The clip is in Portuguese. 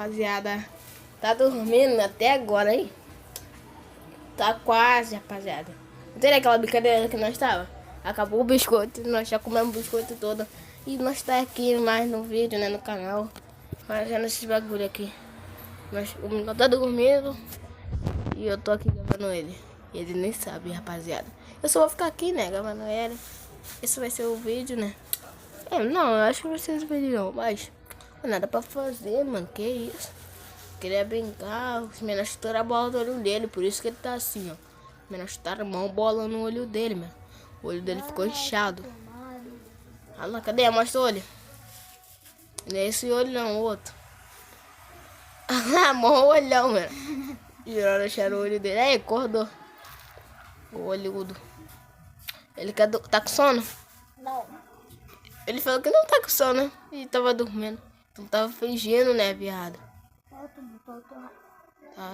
rapaziada. Tá dormindo até agora, hein? Tá quase, rapaziada. Não tem aquela brincadeira que nós tava? Acabou o biscoito, nós já comemos o biscoito todo. E nós tá aqui mais no vídeo, né, no canal. Fazendo esses bagulho aqui. O menino tá dormindo. E eu tô aqui gravando ele. E ele nem sabe, rapaziada. Eu só vou ficar aqui, né, gravando ele. Esse vai ser o vídeo, né? Não, eu acho que vai ser esse vídeo não. Mas não é nada pra fazer, mano. Que isso? Queria brincar. Os meninos estouraram a bola do olho dele. Por isso que ele tá assim, ó. Os meninos estouraram a mão bola no olho dele, mano. O olho dele ficou inchado. Olha lá, cadê? Mostra o olho. Não é esse olho não, o outro. Olha lá, mó olhão, mano. Giraram, acharam o olho dele. Aí, acordou. O olhudo. Ele tá com sono? Não. Ele falou que não tá com sono. E tava dormindo. Então tava fingindo, né, viado? Tá.